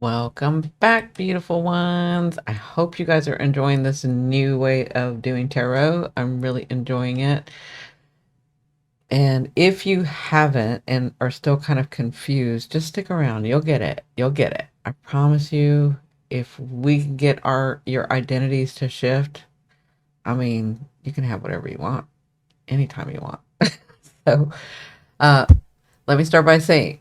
Welcome back, beautiful ones. I hope you guys are enjoying this new way of doing tarot. I'm really enjoying it. And if you haven't and are still kind of confused, just stick around. You'll get it. You'll get it. I promise you, if we can get your identities to shift, I mean, you can have whatever you want anytime you want. So, uh, let me start by saying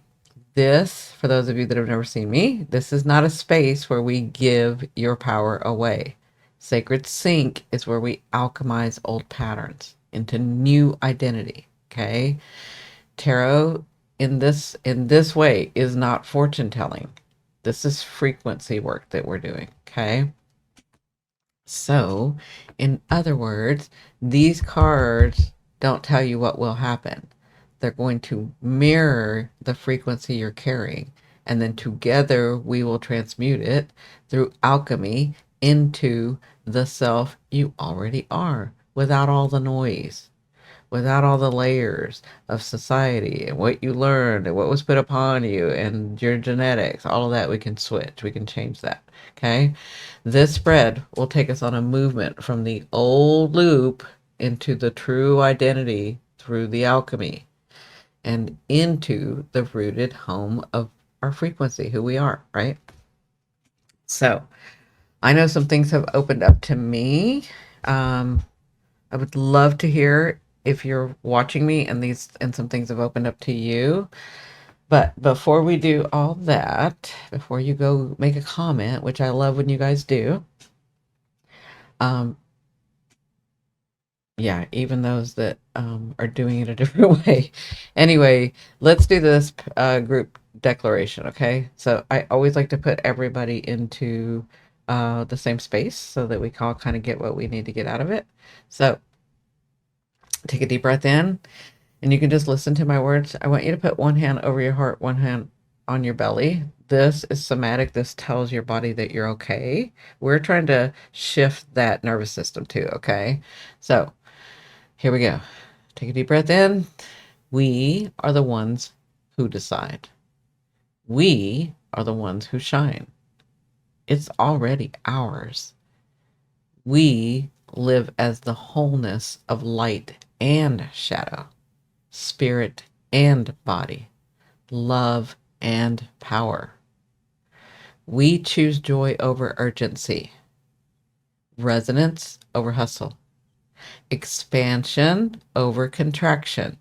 this, for those of you that have never seen me, this is not a space where we give your power away. Sacred Sync is where we alchemize old patterns into new identity. Okay. Tarot in this way is not fortune telling. This is frequency work that we're doing. Okay. So, in other words, these cards don't tell you what will happen. They're going to mirror the frequency you're carrying. And then together we will transmute it through alchemy into the self you already are without all the noise, without all the layers of society and what you learned and what was put upon you and your genetics. All of that we can switch, we can change that. Okay. This spread will take us on a movement from the old loop into the true identity through the alchemy and into the rooted home of our frequency, who we are, right? So I know some things have opened up to me. Um, I would love to hear if you're watching me and some things have opened up to you. But before we do all that, before you go make a comment, which I love when you guys do, um, yeah, even those that are doing it a different way. Anyway, let's do this group declaration, okay? So I always like to put everybody into the same space so that we can all kind of get what we need to get out of it. So take a deep breath in, and you can just listen to my words. I want you to put one hand over your heart, one hand on your belly. This is somatic. This tells your body that you're okay. We're trying to shift that nervous system too, okay? So here we go. Take a deep breath in. We are the ones who decide. We are the ones who shine. It's already ours. We live as the wholeness of light and shadow, spirit and body, love and power. We choose joy over urgency, resonance over hustle, expansion over contraction.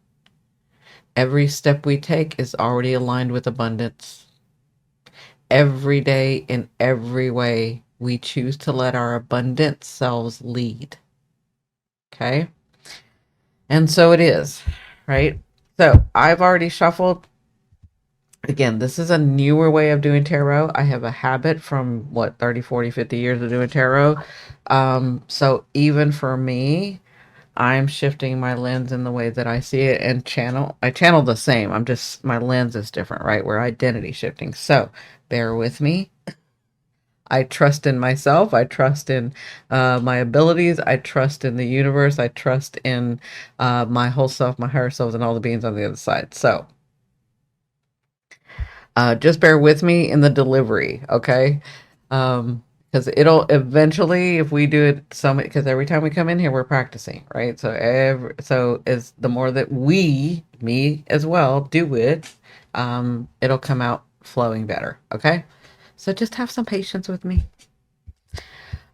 Every step we take is already aligned with abundance. Every day, in every way, we choose to let our abundant selves lead. Okay? And so it is, right? So I've already shuffled. Again, this is a newer way of doing tarot. I have a habit from 30, 40, 50 years of doing tarot. So even for me, I'm shifting my lens in the way that I see it and I channel the same. My lens is different, right? We're identity shifting. So bear with me. I trust in myself. I trust in my abilities. I trust in the universe. I trust in my whole self, my higher selves, and all the beings on the other side. So just bear with me in the delivery, okay? Because it'll eventually, if we do it because every time we come in here, we're practicing, right? So as the more that me as well, do it, it'll come out flowing better, okay? So just have some patience with me.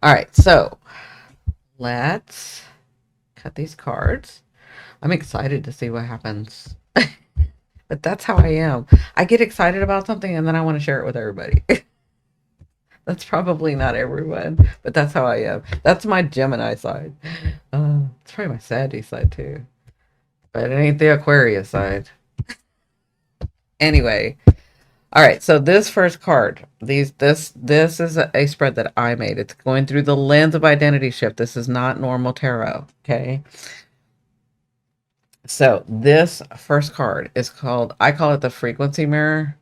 All right, so let's cut these cards. I'm excited to see what happens. But that's how I am. I get excited about something and then I want to share it with everybody. That's probably not everyone, but that's how I am. That's my Gemini side. It's probably my Sagittarius side too, but it ain't the Aquarius side. Anyway, all right. So this first card, this is a spread that I made. It's going through the lens of identity shift. This is not normal tarot. Okay. So this first card is I call it the frequency mirror.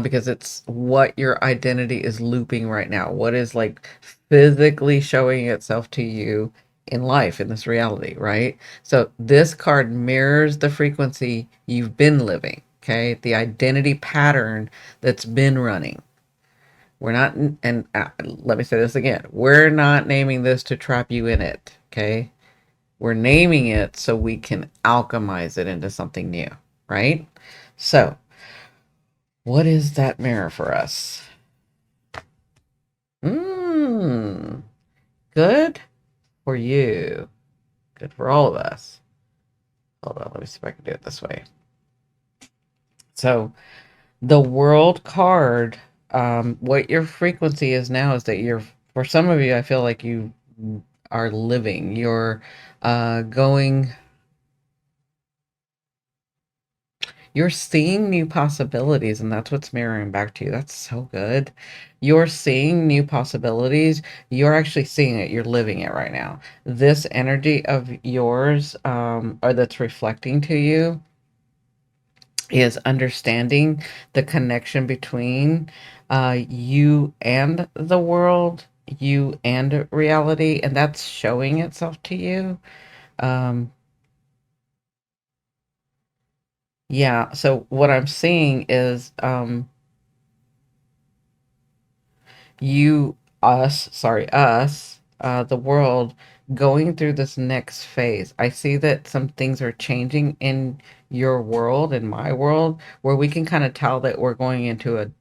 Because it's what your identity is looping right now. What is like physically showing itself to you in life, in this reality, right? So this card mirrors the frequency you've been living, okay? The identity pattern that's been running. We're not, and let me say this again. We're not naming this to trap you in it. Okay. We're naming it so we can alchemize it into something new, right? So, what is that mirror for us? Mmm, good for you. Good for all of us. Hold on, let me see if I can do it this way. So, the world card, what your frequency is now is that you're, for some of you, I feel like you are living, you're going, you're seeing new possibilities, and that's what's mirroring back to you. That's so good. You're seeing new possibilities. You're actually seeing it. You're living it right now. This energy of yours, or that's reflecting to you, is understanding the connection between you and the world, you and reality, and that's showing itself to you. Um, yeah, so what I'm seeing is you, us, the world going through this next phase. I see that some things are changing in your world, in my world, where we can kind of tell that we're going into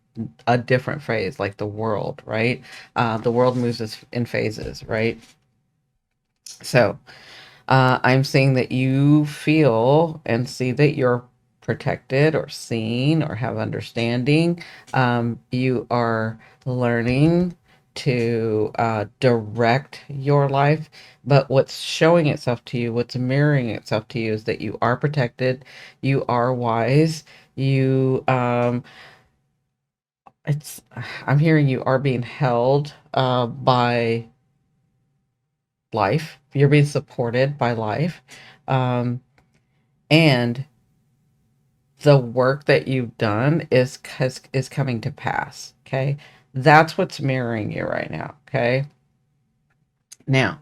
a different phase, like the world, right? The world moves us in phases, right? So I'm seeing that you feel and see that you're protected or seen or have understanding. You are learning to direct your life, but what's showing itself to you, what's mirroring itself to you, is that you are protected, you are wise, you it's I'm hearing you are being held by life. You're being supported by life. Um, and the work that you've done is coming to pass. Okay. That's what's mirroring you right now. Okay. Now,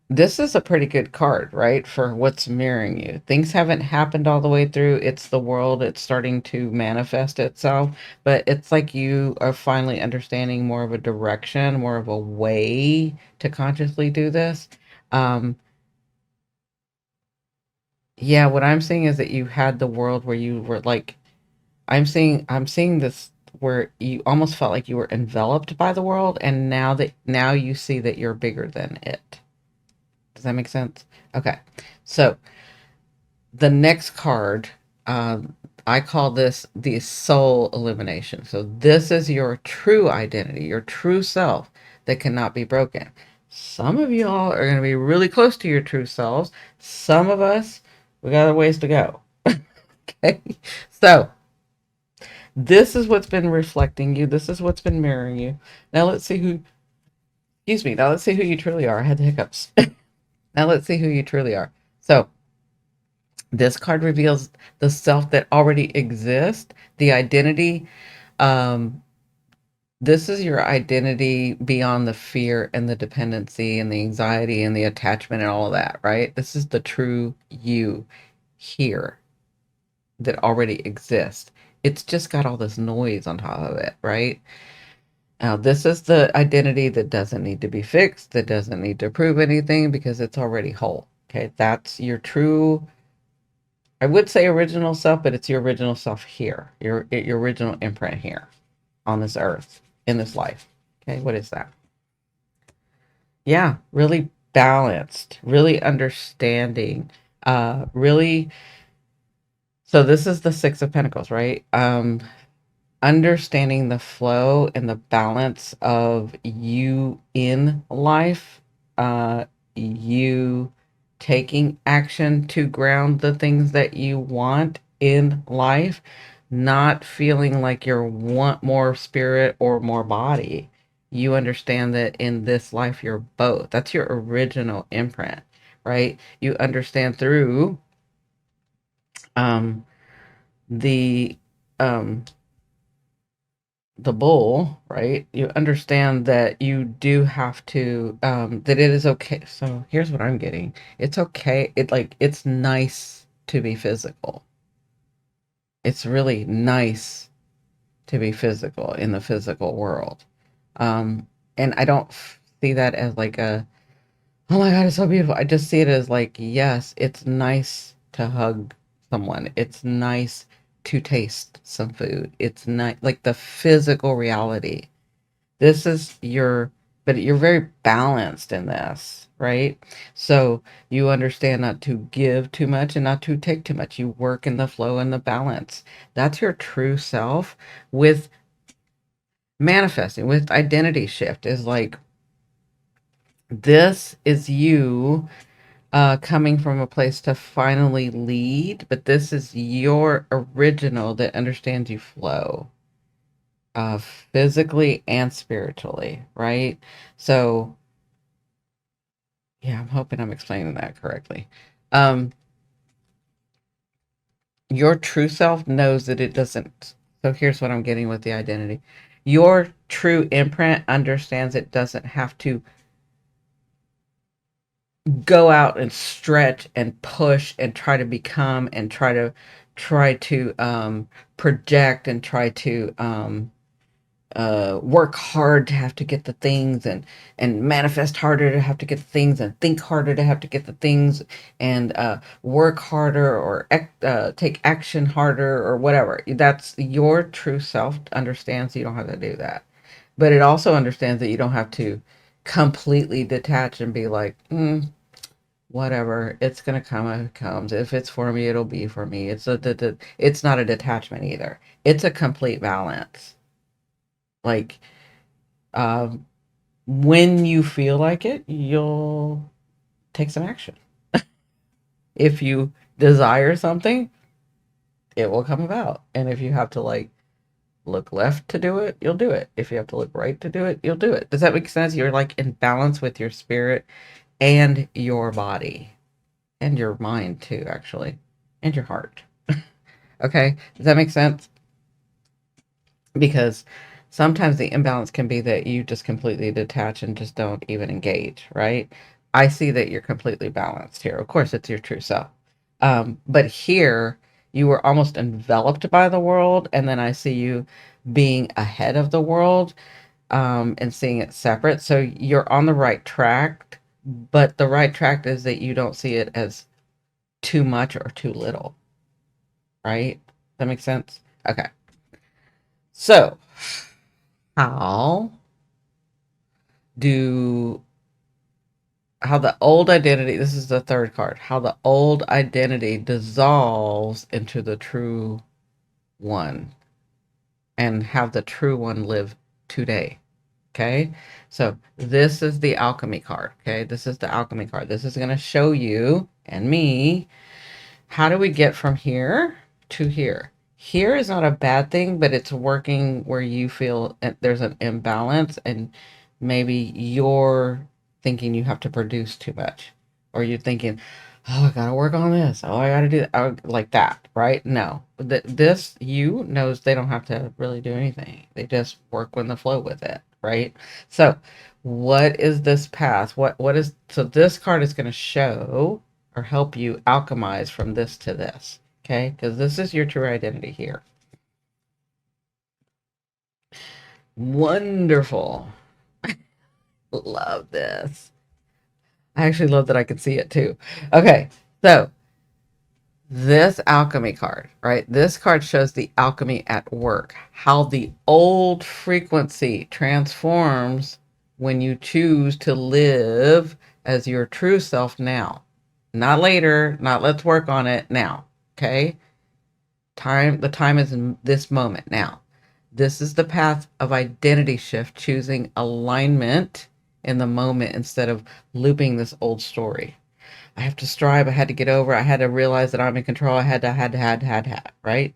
this is a pretty good card, right? For what's mirroring you. Things haven't happened all the way through. It's the world. It's starting to manifest itself, but it's like you are finally understanding more of a direction, more of a way to consciously do this. Um, yeah, what I'm seeing is that you had the world where you were like, I'm seeing this where you almost felt like you were enveloped by the world, and now you see that you're bigger than it. Does that make sense? Okay. So the next card, I call this the soul illumination. So this is your true identity, your true self that cannot be broken. Some of you all are going to be really close to your true selves. Some of us, we got a ways to go. Okay. So this is what's been reflecting you. This is what's been mirroring you. Now let's see who, excuse me, now let's see who you truly are. I had the hiccups. Now let's see who you truly are. So this card reveals the self that already exists, the identity. Um, this is your identity beyond the fear and the dependency and the anxiety and the attachment and all of that, right? This is the true you here that already exists. It's just got all this noise on top of it, right? Now, this is the identity that doesn't need to be fixed, that doesn't need to prove anything because it's already whole. Okay, that's your true, I would say original self, but it's your original self here, your original imprint here on this earth, in this life. Okay, what is that? Yeah, really balanced, really understanding, really. So this is the Six of Pentacles, right? Understanding the flow and the balance of you in life, you taking action to ground the things that you want in life, not feeling like you want more spirit or more body. You understand that in this life you're both. That's your original imprint, right? You understand through um the um the bull, right? You understand that you do have to, that it is okay. So here's what I'm getting. It's okay. It's nice to be physical. It's really nice to be physical in the physical world. Um, and I don't see that as like a, oh my God, it's so beautiful. I just see it as like, yes, it's nice to hug someone. It's nice to taste some food. It's not like the physical reality. This is your, but you're very balanced in this, right? So you understand not to give too much and not to take too much. You work in the flow and the balance. That's your true self with manifesting, with identity shift is like, this is you coming from a place to finally lead, but this is your original that understands you flow physically and spiritually, right? So, yeah, I'm hoping I'm explaining that correctly. Um, your true self knows that it doesn't. So, here's what I'm getting with the identity. Your true imprint understands it doesn't have to go out and stretch and push and try to become and try to project and try to work hard to have to get the things and manifest harder to have to get the things and think harder to have to get the things and work harder or take action harder or whatever. That's your true self understands you don't have to do that, but it also understands that you don't have to completely detach and be like, whatever, it's gonna come when it comes. If it's for me, it'll be for me. It's not a detachment either. It's a complete balance. Like, um, when you feel like it, you'll take some action. If you desire something, it will come about. And if you have to like look left to do it, you'll do it. If you have to look right to do it, you'll do it. Does that make sense? You're like in balance with your spirit and your body and your mind too, actually, and your heart. Okay, does that make sense? Because sometimes the imbalance can be that you just completely detach and just don't even engage, right? I see that you're completely balanced here. Of course, it's your true self. But here, you were almost enveloped by the world, and then I see you being ahead of the world and seeing it separate. So you're on the right track, but the right track is that you don't see it as too much or too little, right? That makes sense? Okay. So, how do how the old identity, this is the third card, how the old identity dissolves into the true one and have the true one live today. Okay, so this is the alchemy card. Okay, this is the alchemy card. This is going to show you and me, how do we get from here to here? Here is not a bad thing, but it's working where you feel there's an imbalance, and maybe you're thinking you have to produce too much, or you're thinking, oh, I gotta work on this. Oh, I gotta do that. Oh, like that, right? No, this you knows they don't have to really do anything. They just work with the flow with it, right? So, what is this path? What is so? This card is going to show or help you alchemize from this to this. Okay, because this is your true identity here. Wonderful. Love this. I actually love that I can see it too. Okay, so this alchemy card, right? This card shows the alchemy at work, how the old frequency transforms when you choose to live as your true self now. Not later, not let's work on it now. Okay? The time is in this moment now. This is the path of identity shift, choosing alignment in the moment instead of looping this old story. I have to strive. I had to get over. I had to realize that I'm in control. I had, right?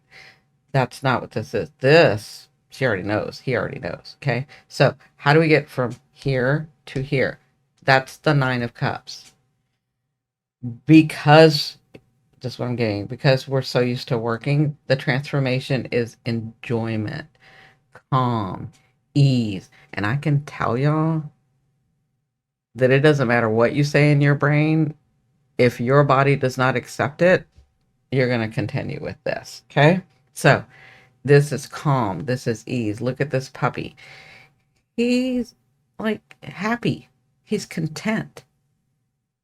That's not what this is. This, she already knows. He already knows. Okay. So, how do we get from here to here? That's the Nine of Cups. Because, just what I'm getting, because we're so used to working, the transformation is enjoyment, calm, ease. And I can tell y'all that it doesn't matter what you say in your brain. If your body does not accept it, you're going to continue with this. Okay. So this is calm. This is ease. Look at this puppy. He's like happy. He's content.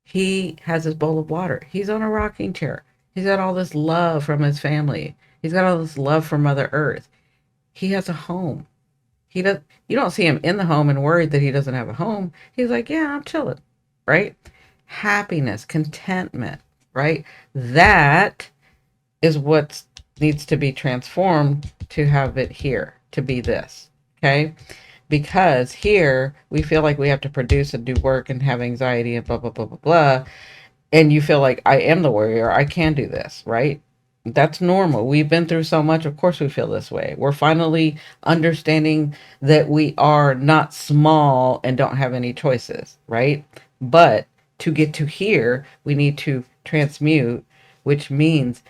He has his bowl of water. He's on a rocking chair. He's got all this love from his family. He's got all this love from Mother Earth. He has a home. He does. You don't see him in the home and worried that he doesn't have a home. He's like, yeah, I'm chilling, right? Happiness, contentment, right? That is what needs to be transformed to have it here, to be this, okay? Because here we feel like we have to produce and do work and have anxiety and blah, blah, blah, blah, blah. And you feel like I am the warrior. I can do this, right? That's normal. We've been through so much. Of course, we feel this way. We're finally understanding that we are not small and don't have any choices, right? But to get to here, we need to transmute, which means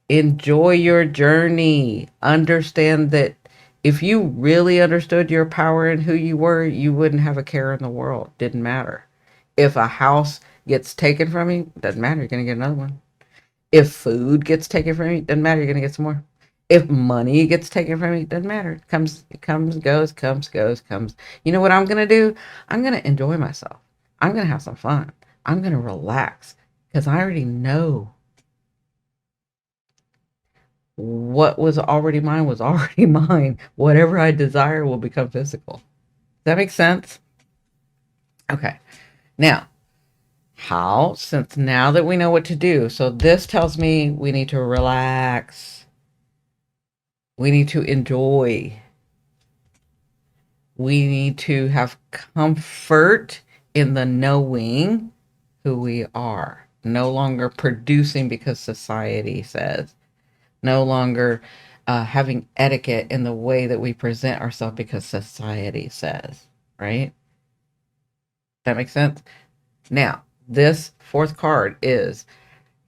enjoy your journey. Understand that if you really understood your power and who you were, you wouldn't have a care in the world. Didn't matter. If a house gets taken from you, doesn't matter. You're going to get another one. If food gets taken from you, doesn't matter. You're going to get some more. If money gets taken from you, doesn't matter. It comes, goes, comes, goes, comes. You know what I'm going to do? I'm going to enjoy myself. I'm going to have some fun. I'm going to relax because I already know what was already mine was already mine. Whatever I desire will become physical. Does that make sense? Okay. Now, how? Since now that we know what to do, so this tells me we need to relax. We need to enjoy. We need to have comfort in the knowing who we are. No longer producing because society says. No longer having etiquette in the way that we present ourselves because society says, right? That makes sense? Now, this fourth card is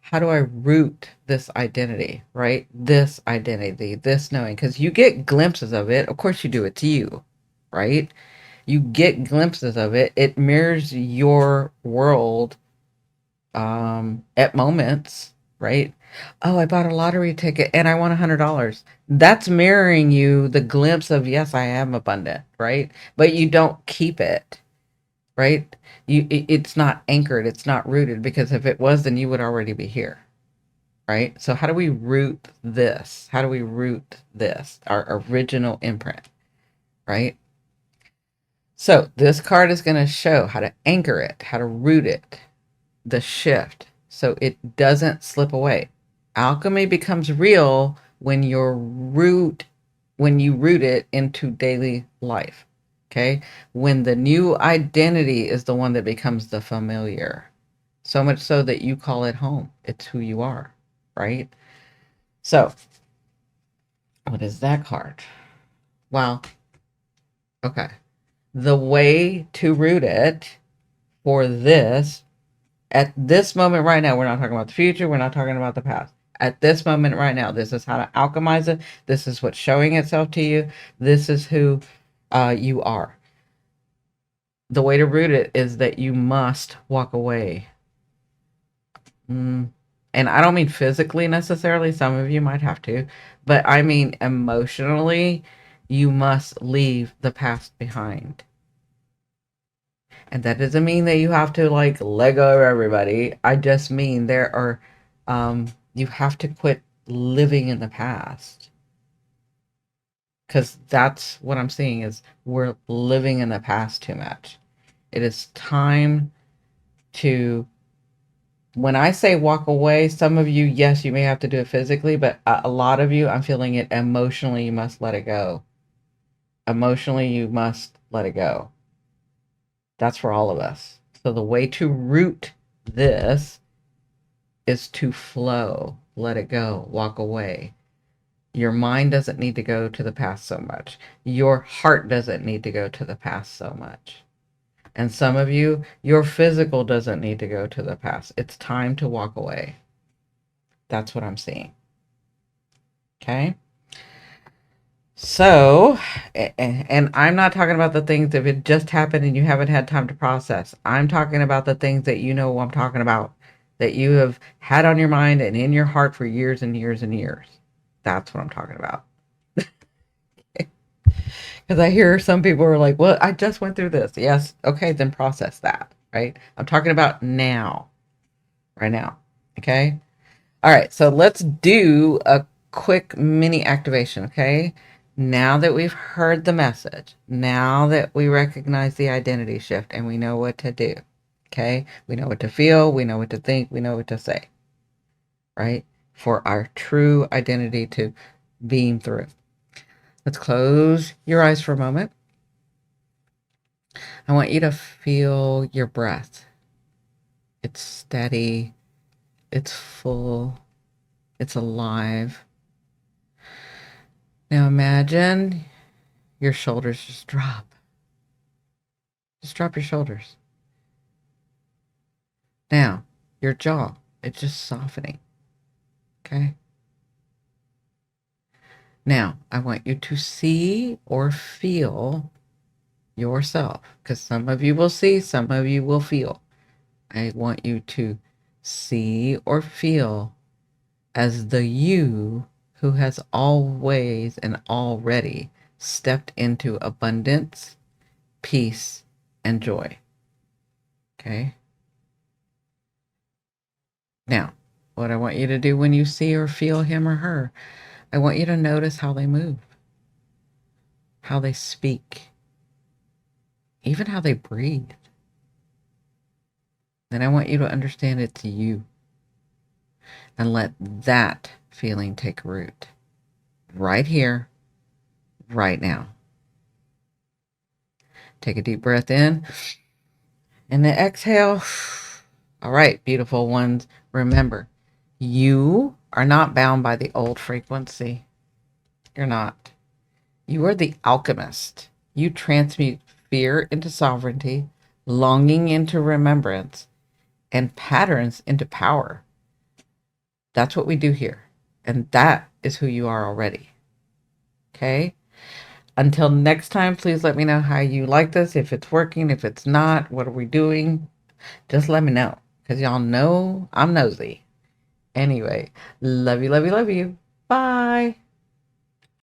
how do I root this identity, right? This identity, this knowing, because you get glimpses of it. Of course, you do. It's you, right? You get glimpses of it. It mirrors your world at moments, right? Oh, I bought a lottery ticket and I won $100. That's mirroring you the glimpse of, yes, I am abundant, right? But you don't keep it, right? It's not anchored, it's not rooted, because if it was, then you would already be here, right? So how do we root this? How do we root this? Our original imprint, right? So this card is going to show how to anchor it, how to root it, the shift, so it doesn't slip away. Alchemy becomes real when when you root it into daily life. Okay? When the new identity is the one that becomes the familiar. So much so that you call it home. It's who you are, right? So, what is that card? Well, okay. The way to root it for this at this moment right now, we're not talking about the future. We're not talking about the past. At this moment right now, this is how to alchemize it. This is what's showing itself to you. This is who you are. The way to root it is that you must walk away. And I don't mean physically necessarily. Some of you might have to. But I mean emotionally, you must leave the past behind. And that doesn't mean that you have to like let go of everybody. I just mean there are, you have to quit living in the past. Because that's what I'm seeing is we're living in the past too much. It is time to, when I say walk away, some of you, yes, you may have to do it physically, but a lot of you, I'm feeling it emotionally, you must let it go. Emotionally, you must let it go. That's for all of us. So the way to root this is to flow, let it go, walk away. Your mind doesn't need to go to the past so much. Your heart doesn't need to go to the past so much. And some of you, your physical doesn't need to go to the past. It's time to walk away. That's what I'm seeing. Okay? So, and I'm not talking about the things if it just happened and you haven't had time to process. I'm talking about the things that you know I'm talking about, that you have had on your mind and in your heart for years and years and years. That's what I'm talking about. Because Because I hear some people are like, well, I just went through this. Yes. Okay, then process that, right? I'm talking about now, right now. Okay. All right. So let's do a quick mini activation. Okay. Now that we've heard the message, now that we recognize the identity shift and we know what to do, okay? We know what to feel, we know what to think, we know what to say, right? For our true identity to beam through. Let's close your eyes for a moment. I want you to feel your breath. It's steady, it's full, it's alive. Now imagine your shoulders just drop. Just drop your shoulders. Now, your jaw, it's just softening. Okay? Now, I want you to see or feel yourself, because some of you will see, some of you will feel. I want you to see or feel as the you who has always and already stepped into abundance, peace, and joy. Okay? Now, what I want you to do when you see or feel him or her, I want you to notice how they move, how they speak, even how they breathe. Then I want you to understand it's you and let that feeling take root right here, right now. Take a deep breath in and then exhale. All right, beautiful ones. Remember, you are not bound by the old frequency. You're not. You are the alchemist. You transmute fear into sovereignty, longing into remembrance, and patterns into power. That's what we do here. And that is who you are already. Okay? Until next time, please let me know how you like this. If it's working, if it's not, what are we doing? Just let me know. Because y'all know I'm nosy. Anyway, love you, love you, love you. Bye.